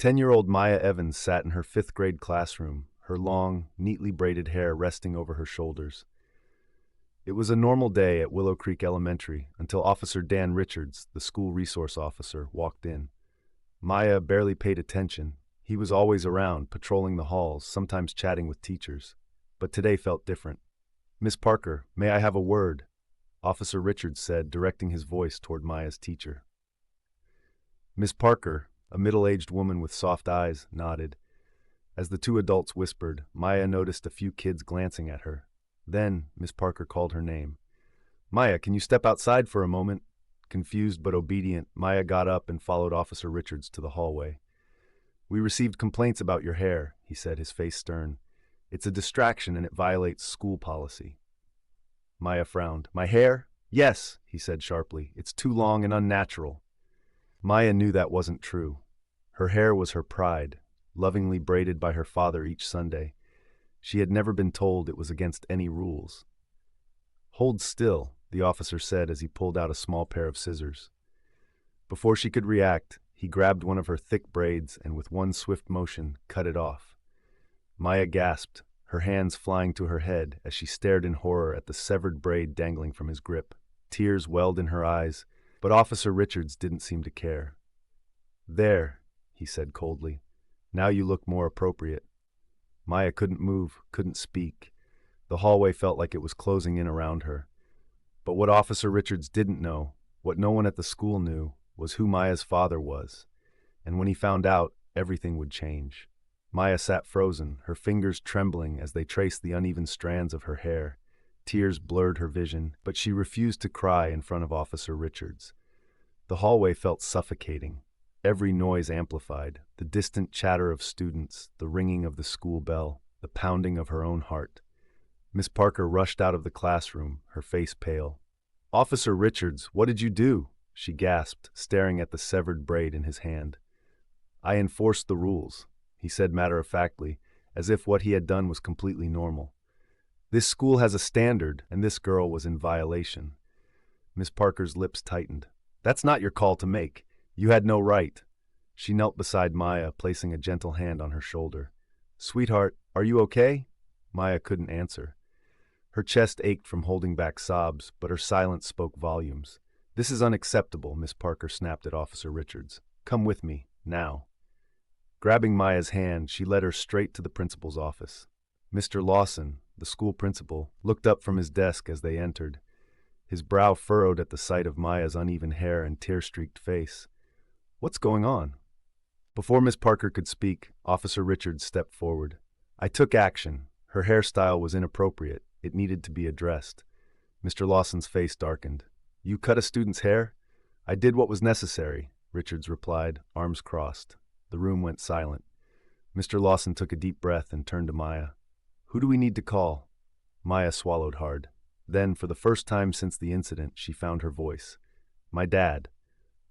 10-year-old Maya Evans sat in her fifth-grade classroom, her long, neatly braided hair resting over her shoulders. It was a normal day at Willow Creek Elementary until Officer Dan Richards, the school resource officer, walked in. Maya barely paid attention. He was always around, patrolling the halls, sometimes chatting with teachers. But today felt different. "Miss Parker, may I have a word?" Officer Richards said, directing his voice toward Maya's teacher. Miss Parker, a middle-aged woman with soft eyes, nodded. As the two adults whispered, Maya noticed a few kids glancing at her. Then, Miss Parker called her name. "Maya, can you step outside for a moment?" Confused but obedient, Maya got up and followed Officer Richards to the hallway. "We received complaints about your hair," he said, his face stern. "It's a distraction and it violates school policy." Maya frowned. "My hair?" "Yes," he said sharply. "It's too long and unnatural." Maya knew that wasn't true. Her hair was her pride, lovingly braided by her father each Sunday. She had never been told it was against any rules. "Hold still," the officer said as he pulled out a small pair of scissors. Before she could react, he grabbed one of her thick braids and with one swift motion cut it off. Maya gasped, her hands flying to her head as she stared in horror at the severed braid dangling from his grip. Tears welled in her eyes, but Officer Richards didn't seem to care. "There," he said coldly. "Now you look more appropriate." Maya couldn't move, couldn't speak. The hallway felt like it was closing in around her. But what Officer Richards didn't know, what no one at the school knew, was who Maya's father was. And when he found out, everything would change. Maya sat frozen, her fingers trembling as they traced the uneven strands of her hair. Tears blurred her vision, but she refused to cry in front of Officer Richards. The hallway felt suffocating. Every noise amplified, the distant chatter of students, the ringing of the school bell, the pounding of her own heart. Miss Parker rushed out of the classroom, her face pale. "Officer Richards, what did you do?" she gasped, staring at the severed braid in his hand. "I enforced the rules," he said matter-of-factly, as if what he had done was completely normal. "This school has a standard, and this girl was in violation." Miss Parker's lips tightened. "That's not your call to make. You had no right." She knelt beside Maya, placing a gentle hand on her shoulder. "Sweetheart, are you okay?" Maya couldn't answer. Her chest ached from holding back sobs, but her silence spoke volumes. "This is unacceptable," Miss Parker snapped at Officer Richards. "Come with me, now." Grabbing Maya's hand, she led her straight to the principal's office. Mr. Lawson, the school principal, looked up from his desk as they entered. His brow furrowed at the sight of Maya's uneven hair and tear-streaked face. "What's going on?" Before Miss Parker could speak, Officer Richards stepped forward. "I took action. Her hairstyle was inappropriate. It needed to be addressed." Mr. Lawson's face darkened. "You cut a student's hair?" "I did what was necessary," Richards replied, arms crossed. The room went silent. Mr. Lawson took a deep breath and turned to Maya. "Who do we need to call?" Maya swallowed hard. Then, for the first time since the incident, she found her voice. "My dad."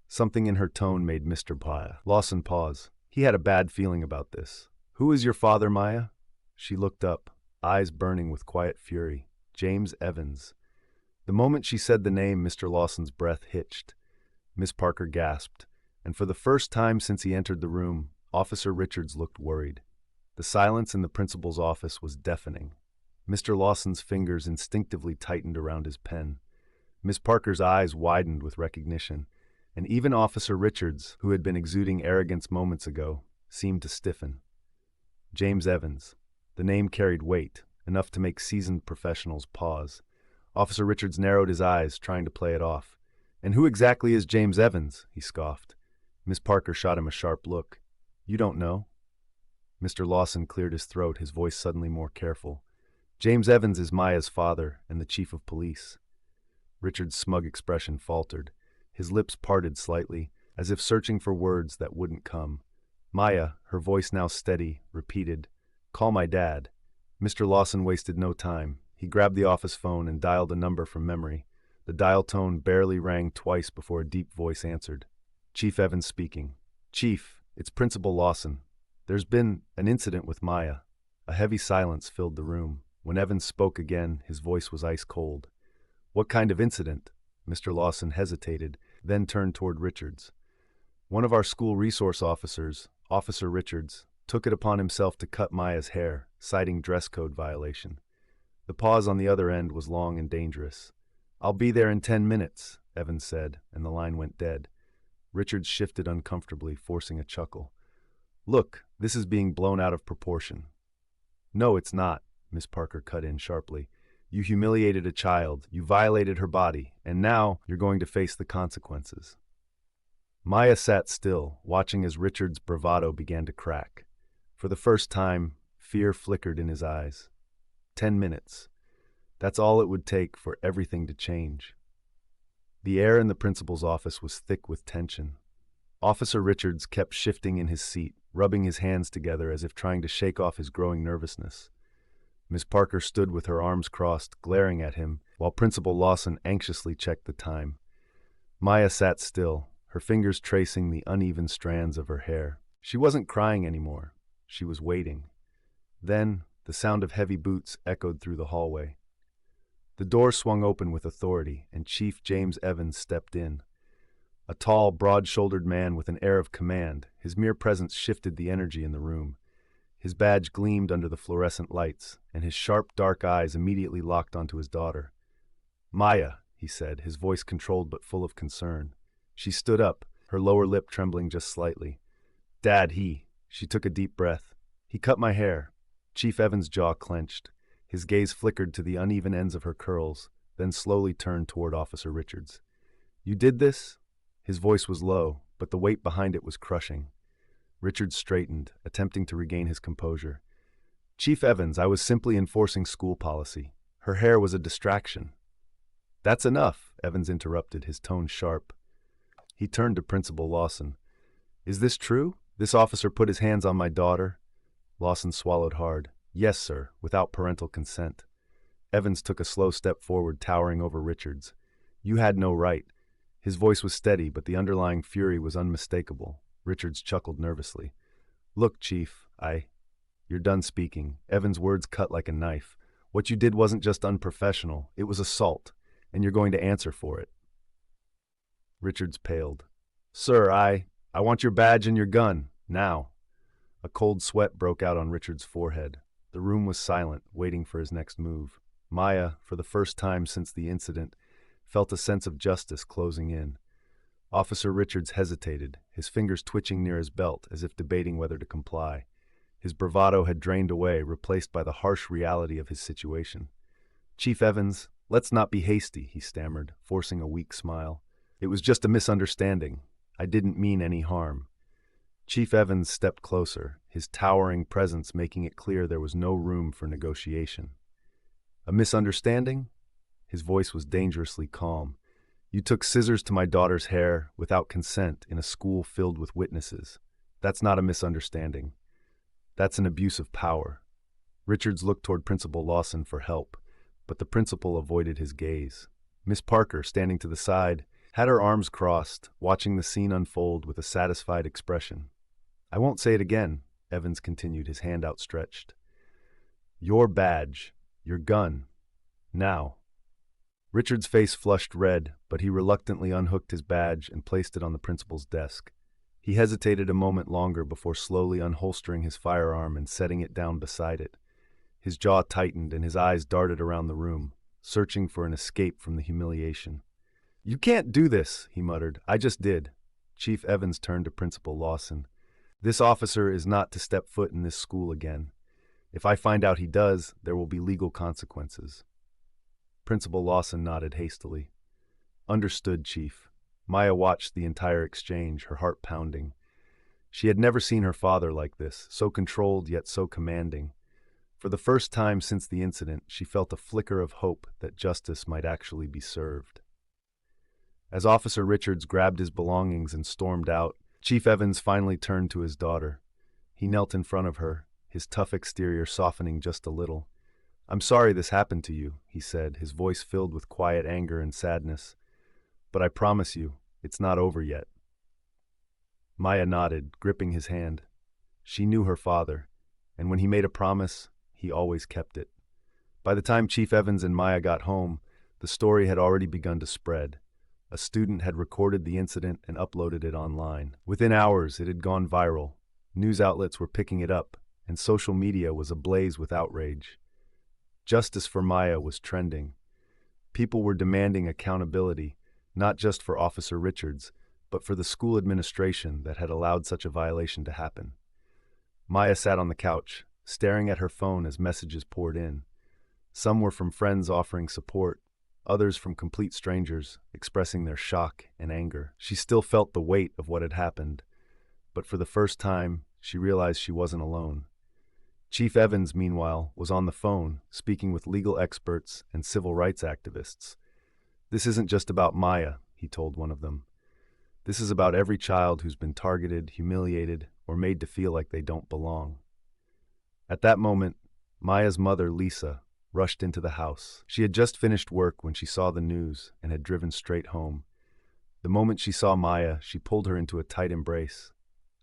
Something in her tone made Mr. Lawson pause. He had a bad feeling about this. "Who is your father, Maya?" She looked up, eyes burning with quiet fury. "James Evans." The moment she said the name, Mr. Lawson's breath hitched. Miss Parker gasped, and for the first time since he entered the room, Officer Richards looked worried. The silence in the principal's office was deafening. Mr. Lawson's fingers instinctively tightened around his pen. Miss Parker's eyes widened with recognition, and even Officer Richards, who had been exuding arrogance moments ago, seemed to stiffen. James Evans. The name carried weight, enough to make seasoned professionals pause. Officer Richards narrowed his eyes, trying to play it off. "And who exactly is James Evans?" he scoffed. Miss Parker shot him a sharp look. "You don't know?" Mr. Lawson cleared his throat, his voice suddenly more careful. "James Evans is Maya's father and the chief of police." Richard's smug expression faltered. His lips parted slightly, as if searching for words that wouldn't come. Maya, her voice now steady, repeated, "Call my dad." Mr. Lawson wasted no time. He grabbed the office phone and dialed a number from memory. The dial tone barely rang twice before a deep voice answered. "Chief Evans speaking." "Chief, it's Principal Lawson. There's been an incident with Maya." A heavy silence filled the room. When Evans spoke again, his voice was ice cold. "What kind of incident?" Mr. Lawson hesitated, then turned toward Richards. "One of our school resource officers, Officer Richards took it upon himself to cut Maya's hair, citing dress code violation. The pause on the other end was long and dangerous. "I'll be there in 10 minutes, Evans said, and the line went dead. Richards shifted uncomfortably, forcing a chuckle. "Look, this is being blown out of proportion." "No, it's not," Miss Parker cut in sharply. "You humiliated a child, you violated her body, and now you're going to face the consequences." Maya sat still, watching as Richard's bravado began to crack. For the first time, fear flickered in his eyes. 10 minutes. That's all it would take for everything to change. The air in the principal's office was thick with tension. Officer Richards kept shifting in his seat, rubbing his hands together as if trying to shake off his growing nervousness. Miss Parker stood with her arms crossed, glaring at him, while Principal Lawson anxiously checked the time. Maya sat still, her fingers tracing the uneven strands of her hair. She wasn't crying anymore. She was waiting. Then, the sound of heavy boots echoed through the hallway. The door swung open with authority, and Chief James Evans stepped in. A tall, broad-shouldered man with an air of command, his mere presence shifted the energy in the room. His badge gleamed under the fluorescent lights, and his sharp, dark eyes immediately locked onto his daughter. "Maya," he said, his voice controlled but full of concern. She stood up, her lower lip trembling just slightly. "Dad, She took a deep breath. "He cut my hair." Chief Evans' jaw clenched. His gaze flickered to the uneven ends of her curls, then slowly turned toward Officer Richards. "You did this?" His voice was low, but the weight behind it was crushing. Richards straightened, attempting to regain his composure. "Chief Evans, I was simply enforcing school policy. Her hair was a distraction." "That's enough," Evans interrupted, his tone sharp. He turned to Principal Lawson. "Is this true? This officer put his hands on my daughter?" Lawson swallowed hard. "Yes, sir, without parental consent." Evans took a slow step forward, towering over Richards. "You had no right." His voice was steady, but the underlying fury was unmistakable. Richards chuckled nervously. "Look, Chief, You're done speaking." Evans' words cut like a knife. "What you did wasn't just unprofessional, it was assault, and you're going to answer for it." Richards paled. "Sir, I want your badge and your gun, now." A cold sweat broke out on Richards' forehead. The room was silent, waiting for his next move. Maya, for the first time since the incident, felt a sense of justice closing in. Officer Richards hesitated, his fingers twitching near his belt as if debating whether to comply. His bravado had drained away, replaced by the harsh reality of his situation. "Chief Evans, let's not be hasty," he stammered, forcing a weak smile. "It was just a misunderstanding. I didn't mean any harm." Chief Evans stepped closer, his towering presence making it clear there was no room for negotiation. "A misunderstanding?" His voice was dangerously calm. "You took scissors to my daughter's hair without consent in a school filled with witnesses. That's not a misunderstanding. That's an abuse of power." Richards looked toward Principal Lawson for help, but the principal avoided his gaze. Miss Parker, standing to the side, had her arms crossed, watching the scene unfold with a satisfied expression. "I won't say it again," Evans continued, his hand outstretched. "Your badge, your gun, now." Richard's face flushed red, but he reluctantly unhooked his badge and placed it on the principal's desk. He hesitated a moment longer before slowly unholstering his firearm and setting it down beside it. His jaw tightened and his eyes darted around the room, searching for an escape from the humiliation. "You can't do this," he muttered. "I just did." Chief Evans turned to Principal Lawson. "This officer is not to step foot in this school again. If I find out he does, there will be legal consequences." Principal Lawson nodded hastily. "Understood, Chief." Maya watched the entire exchange, her heart pounding. She had never seen her father like this, so controlled yet so commanding. For the first time since the incident, she felt a flicker of hope that justice might actually be served. As Officer Richards grabbed his belongings and stormed out, Chief Evans finally turned to his daughter. He knelt in front of her, his tough exterior softening just a little. "I'm sorry this happened to you," he said, his voice filled with quiet anger and sadness. "But I promise you, it's not over yet." Maya nodded, gripping his hand. She knew her father, and when he made a promise, he always kept it. By the time Chief Evans and Maya got home, the story had already begun to spread. A student had recorded the incident and uploaded it online. Within hours, it had gone viral. News outlets were picking it up, and social media was ablaze with outrage. Justice for Maya was trending. People were demanding accountability, not just for Officer Richards, but for the school administration that had allowed such a violation to happen. Maya sat on the couch, staring at her phone as messages poured in. Some were from friends offering support, others from complete strangers, expressing their shock and anger. She still felt the weight of what had happened, but for the first time, she realized she wasn't alone. Chief Evans, meanwhile, was on the phone, speaking with legal experts and civil rights activists. "This isn't just about Maya," he told one of them. "This is about every child who's been targeted, humiliated, or made to feel like they don't belong." At that moment, Maya's mother, Lisa, rushed into the house. She had just finished work when she saw the news and had driven straight home. The moment she saw Maya, she pulled her into a tight embrace.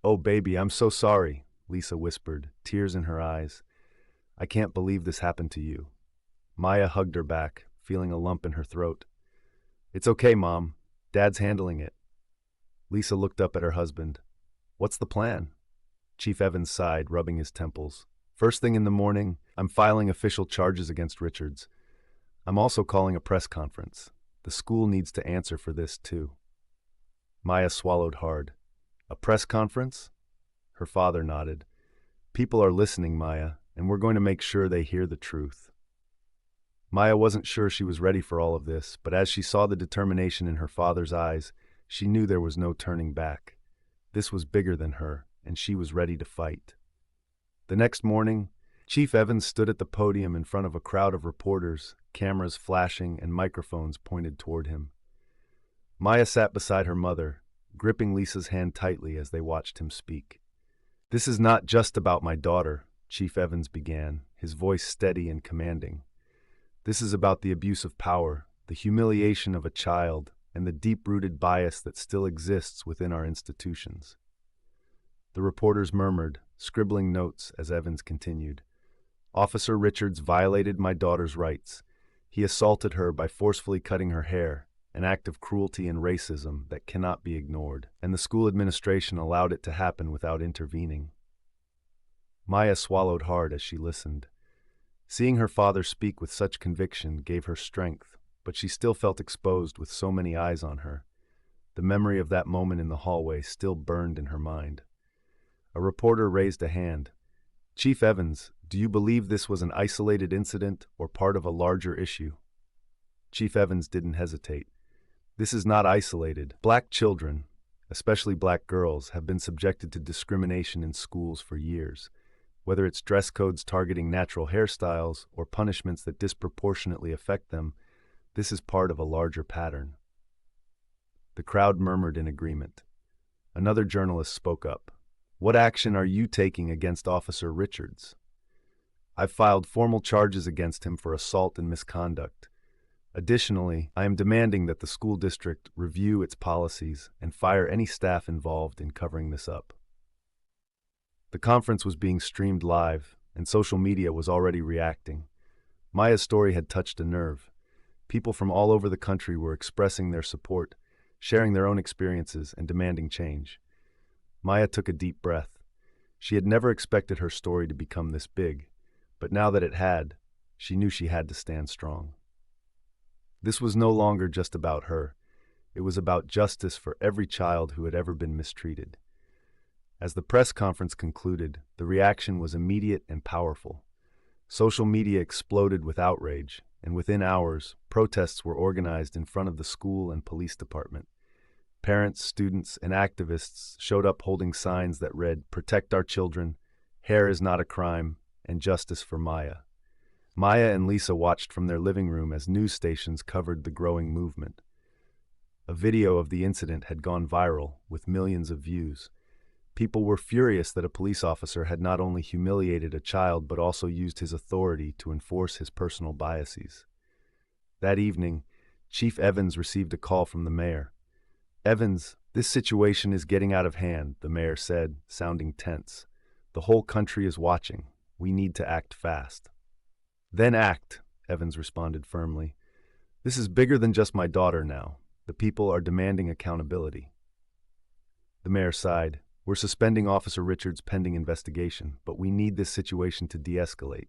"Oh, baby, I'm so sorry," Lisa whispered, tears in her eyes. "I can't believe this happened to you." Maya hugged her back, feeling a lump in her throat. "It's okay, Mom. Dad's handling it." Lisa looked up at her husband. "What's the plan?" Chief Evans sighed, rubbing his temples. "First thing in the morning, I'm filing official charges against Richards. I'm also calling a press conference. The school needs to answer for this, too." Maya swallowed hard. "A press conference?" Her father nodded. "People are listening, Maya, and we're going to make sure they hear the truth." Maya wasn't sure she was ready for all of this, but as she saw the determination in her father's eyes, she knew there was no turning back. This was bigger than her, and she was ready to fight. The next morning, Chief Evans stood at the podium in front of a crowd of reporters, cameras flashing and microphones pointed toward him. Maya sat beside her mother, gripping Lisa's hand tightly as they watched him speak. "This is not just about my daughter," Chief Evans began, his voice steady and commanding. "This is about the abuse of power, the humiliation of a child, and the deep-rooted bias that still exists within our institutions." The reporters murmured, scribbling notes as Evans continued. "Officer Richards violated my daughter's rights. He assaulted her by forcefully cutting her hair, an act of cruelty and racism that cannot be ignored, and the school administration allowed it to happen without intervening." Maya swallowed hard as she listened. Seeing her father speak with such conviction gave her strength, but she still felt exposed with so many eyes on her. The memory of that moment in the hallway still burned in her mind. A reporter raised a hand. "Chief Evans, do you believe this was an isolated incident or part of a larger issue?" Chief Evans didn't hesitate. "This is not isolated. Black children, especially black girls, have been subjected to discrimination in schools for years. Whether it's dress codes targeting natural hairstyles or punishments that disproportionately affect them, this is part of a larger pattern." The crowd murmured in agreement. Another journalist spoke up. "What action are you taking against Officer Richards?" "I've filed formal charges against him for assault and misconduct. Additionally, I am demanding that the school district review its policies and fire any staff involved in covering this up." The conference was being streamed live, and social media was already reacting. Maya's story had touched a nerve. People from all over the country were expressing their support, sharing their own experiences, and demanding change. Maya took a deep breath. She had never expected her story to become this big, but now that it had, she knew she had to stand strong. This was no longer just about her. It was about justice for every child who had ever been mistreated. As the press conference concluded, the reaction was immediate and powerful. Social media exploded with outrage, and within hours, protests were organized in front of the school and police department. Parents, students, and activists showed up holding signs that read, "Protect our children," "Hair is not a crime," and "Justice for Maya." Maya and Lisa watched from their living room as news stations covered the growing movement. A video of the incident had gone viral, with millions of views. People were furious that a police officer had not only humiliated a child but also used his authority to enforce his personal biases. That evening, Chief Evans received a call from the mayor. "Evans, this situation is getting out of hand," the mayor said, sounding tense. "The whole country is watching. We need to act fast." "Then act," Evans responded firmly. "This is bigger than just my daughter now. The people are demanding accountability." The mayor sighed. We're suspending Officer Richards pending investigation, but we need this situation to de-escalate.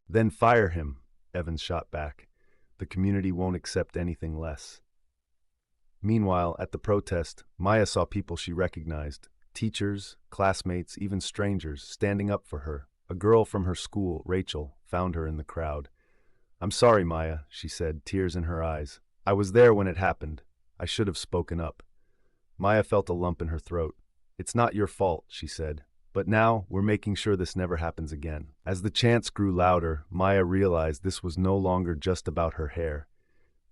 Then fire him, Evans shot back. The community won't accept anything less. Meanwhile, at the protest, Maya saw people she recognized, teachers, classmates, even strangers, standing up for her. A girl from her school, Rachel, found her in the crowd. "I'm sorry, Maya," she said, tears in her eyes. "I was there when it happened. I should have spoken up." Maya felt a lump in her throat. "It's not your fault," she said. "But now, we're making sure this never happens again." As the chants grew louder, Maya realized this was no longer just about her hair.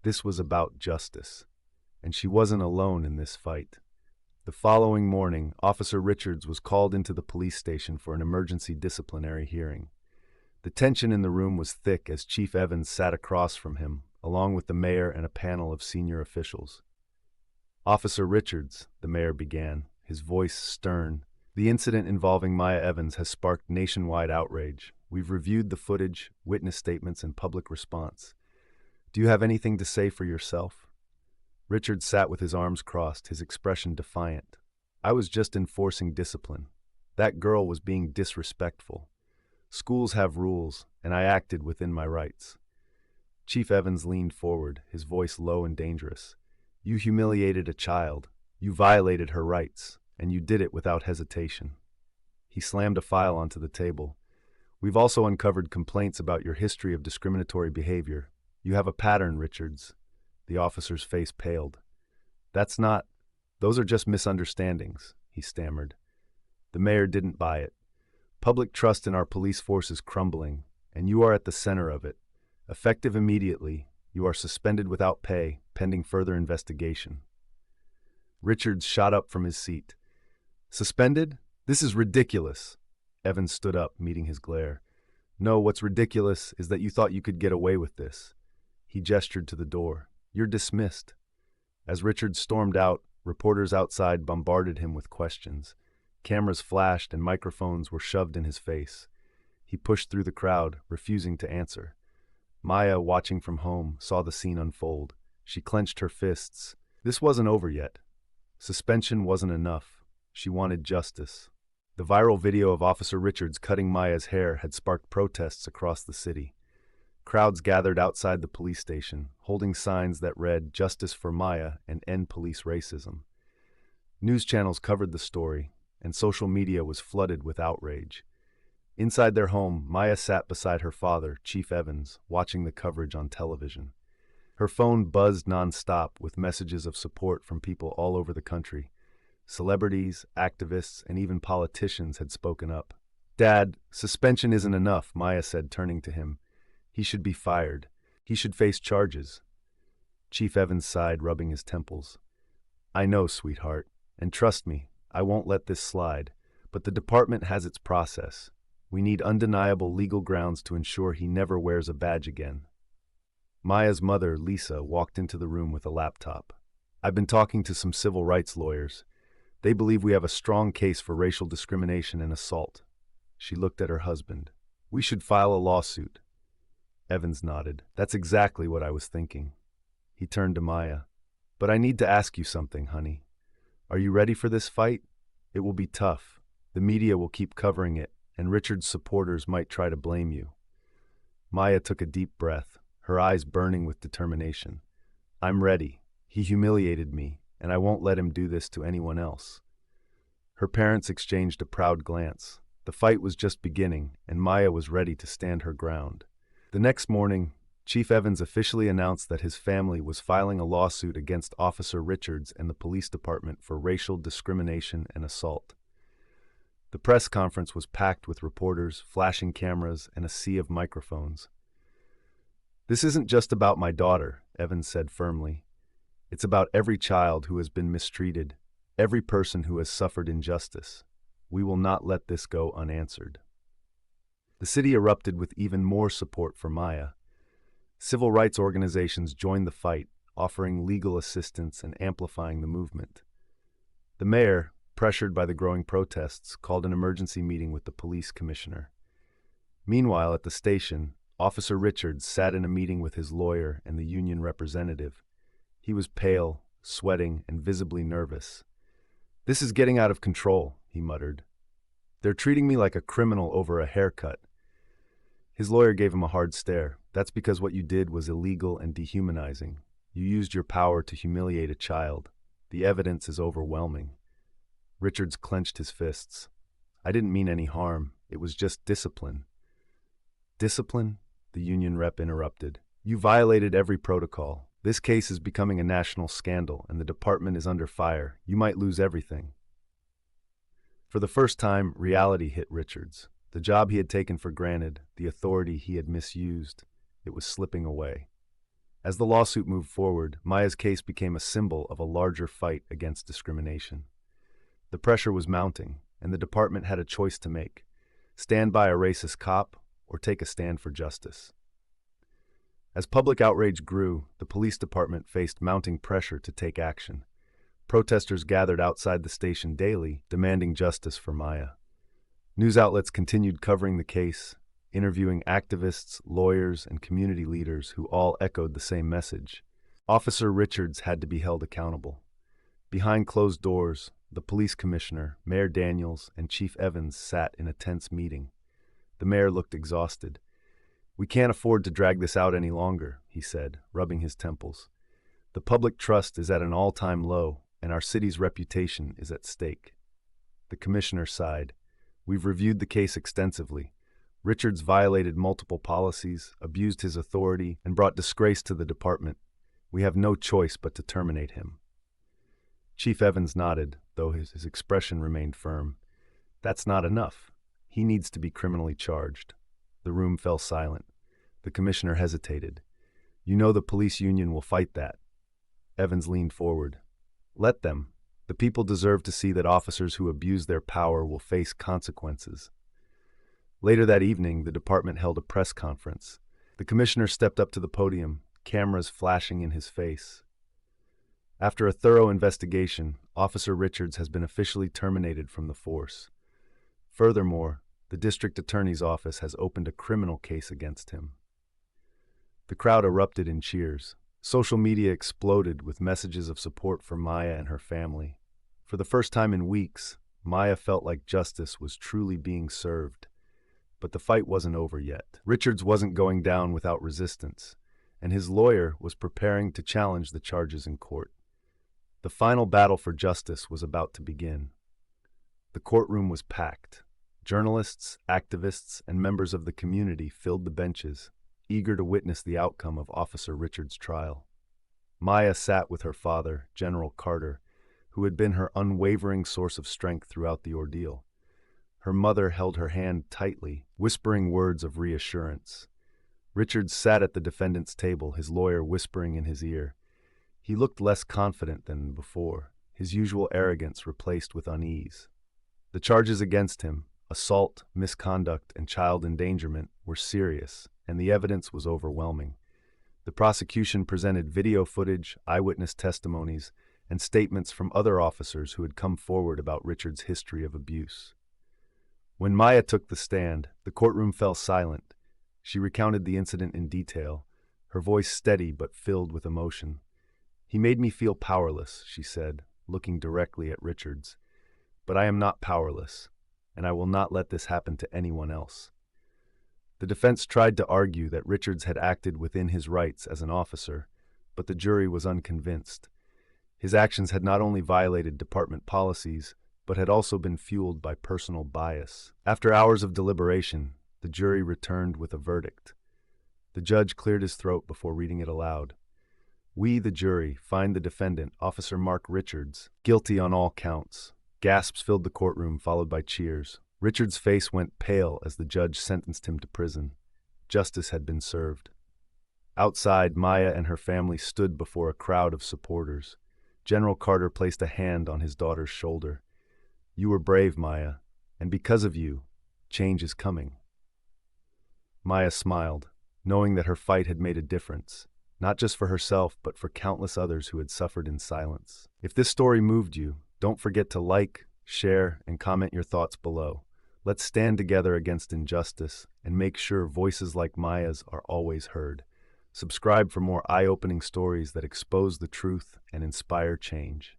This was about justice. And she wasn't alone in this fight. The following morning, Officer Richards was called into the police station for an emergency disciplinary hearing. The tension in the room was thick as Chief Evans sat across from him, along with the mayor and a panel of senior officials. "Officer Richards," the mayor began, his voice stern, "the incident involving Maya Evans has sparked nationwide outrage. We've reviewed the footage, witness statements, and public response. Do you have anything to say for yourself?" Richards sat with his arms crossed, his expression defiant. "I was just enforcing discipline. That girl was being disrespectful. Schools have rules, and I acted within my rights." Chief Evans leaned forward, his voice low and dangerous. "You humiliated a child. You violated her rights, and you did it without hesitation." He slammed a file onto the table. "We've also uncovered complaints about your history of discriminatory behavior. You have a pattern, Richards." The officer's face paled. Those are just misunderstandings," he stammered. The mayor didn't buy it. "Public trust in our police force is crumbling, and you are at the center of it. Effective immediately, you are suspended without pay, pending further investigation." Richards shot up from his seat. "Suspended? This is ridiculous." Evans stood up, meeting his glare. "No, what's ridiculous is that you thought you could get away with this." He gestured to the door. "You're dismissed." As Richards stormed out, reporters outside bombarded him with questions. Cameras flashed and microphones were shoved in his face. He pushed through the crowd, refusing to answer. Maya, watching from home, saw the scene unfold. She clenched her fists. This wasn't over yet. Suspension wasn't enough. She wanted justice. The viral video of Officer Richards cutting Maya's hair had sparked protests across the city. Crowds gathered outside the police station, holding signs that read "Justice for Maya" and "End Police Racism." News channels covered the story, and social media was flooded with outrage. Inside their home, Maya sat beside her father, Chief Evans, watching the coverage on television. Her phone buzzed nonstop with messages of support from people all over the country. Celebrities, activists, and even politicians had spoken up. "Dad, suspension isn't enough," Maya said, turning to him. "He should be fired. He should face charges." Chief Evans sighed, rubbing his temples. "I know, sweetheart, and trust me, I won't let this slide, but the department has its process. We need undeniable legal grounds to ensure he never wears a badge again." Maya's mother, Lisa, walked into the room with a laptop. "I've been talking to some civil rights lawyers. They believe we have a strong case for racial discrimination and assault." She looked at her husband. "We should file a lawsuit." Evans nodded. "That's exactly what I was thinking." He turned to Maya. "But I need to ask you something, honey. Are you ready for this fight? It will be tough. The media will keep covering it, and Richard's supporters might try to blame you." Maya took a deep breath, her eyes burning with determination. "I'm ready. He humiliated me, and I won't let him do this to anyone else." Her parents exchanged a proud glance. The fight was just beginning, and Maya was ready to stand her ground. The next morning, Chief Evans officially announced that his family was filing a lawsuit against Officer Richards and the police department for racial discrimination and assault. The press conference was packed with reporters, flashing cameras, and a sea of microphones. "This isn't just about my daughter," Evans said firmly. "It's about every child who has been mistreated, every person who has suffered injustice. We will not let this go unanswered." The city erupted with even more support for Maya. Civil rights organizations joined the fight, offering legal assistance and amplifying the movement. The mayor, pressured by the growing protests, called an emergency meeting with the police commissioner. Meanwhile, at the station, Officer Richards sat in a meeting with his lawyer and the union representative. He was pale, sweating, and visibly nervous. "This is getting out of control," he muttered. "They're treating me like a criminal over a haircut." His lawyer gave him a hard stare. "That's because what you did was illegal and dehumanizing. You used your power to humiliate a child. The evidence is overwhelming." Richards clenched his fists. "I didn't mean any harm. It was just discipline." "Discipline?" the union rep interrupted. "You violated every protocol. This case is becoming a national scandal, and the department is under fire. You might lose everything." For the first time, reality hit Richards. The job he had taken for granted, the authority he had misused, it was slipping away. As the lawsuit moved forward, Maya's case became a symbol of a larger fight against discrimination. The pressure was mounting, and the department had a choice to make: stand by a racist cop or take a stand for justice. As public outrage grew, the police department faced mounting pressure to take action. Protesters gathered outside the station daily, demanding justice for Maya. News outlets continued covering the case, interviewing activists, lawyers, and community leaders who all echoed the same message. Officer Richards had to be held accountable. Behind closed doors, the police commissioner, Mayor Daniels, and Chief Evans sat in a tense meeting. The mayor looked exhausted. "We can't afford to drag this out any longer," he said, rubbing his temples. "The public trust is at an all-time low, and our city's reputation is at stake." The commissioner sighed. "We've reviewed the case extensively. Richards violated multiple policies, abused his authority, and brought disgrace to the department. We have no choice but to terminate him." Chief Evans nodded, though his expression remained firm. "That's not enough. He needs to be criminally charged." The room fell silent. The commissioner hesitated. "You know the police union will fight that." Evans leaned forward. "Let them. The people deserve to see that officers who abuse their power will face consequences." Later that evening, the department held a press conference. The commissioner stepped up to the podium, cameras flashing in his face. "After a thorough investigation, Officer Richards has been officially terminated from the force. Furthermore, the district attorney's office has opened a criminal case against him." The crowd erupted in cheers. Social media exploded with messages of support for Maya and her family. For the first time in weeks, Maya felt like justice was truly being served. But the fight wasn't over yet. Richards wasn't going down without resistance, and his lawyer was preparing to challenge the charges in court. The final battle for justice was about to begin. The courtroom was packed. Journalists, activists, and members of the community filled the benches, eager to witness the outcome of Officer Richards' trial. Maya sat with her father, General Carter, who had been her unwavering source of strength throughout the ordeal. Her mother held her hand tightly, whispering words of reassurance. Richards sat at the defendant's table, his lawyer whispering in his ear. He looked less confident than before, his usual arrogance replaced with unease. The charges against him, assault, misconduct, and child endangerment, were serious, and the evidence was overwhelming. The prosecution presented video footage, eyewitness testimonies, and statements from other officers who had come forward about Richards' history of abuse. When Maya took the stand, the courtroom fell silent. She recounted the incident in detail, her voice steady but filled with emotion. "He made me feel powerless," she said, looking directly at Richards. "But I am not powerless, and I will not let this happen to anyone else." The defense tried to argue that Richards had acted within his rights as an officer, but the jury was unconvinced. His actions had not only violated department policies, but had also been fueled by personal bias. After hours of deliberation, the jury returned with a verdict. The judge cleared his throat before reading it aloud. "We, the jury, find the defendant, Officer Mark Richards, guilty on all counts." Gasps filled the courtroom, followed by cheers. Richards' face went pale as the judge sentenced him to prison. Justice had been served. Outside, Maya and her family stood before a crowd of supporters. General Carter placed a hand on his daughter's shoulder. "You were brave, Maya, and because of you, change is coming." Maya smiled, knowing that her fight had made a difference, not just for herself, but for countless others who had suffered in silence. If this story moved you, don't forget to like, share, and comment your thoughts below. Let's stand together against injustice and make sure voices like Maya's are always heard. Subscribe for more eye-opening stories that expose the truth and inspire change.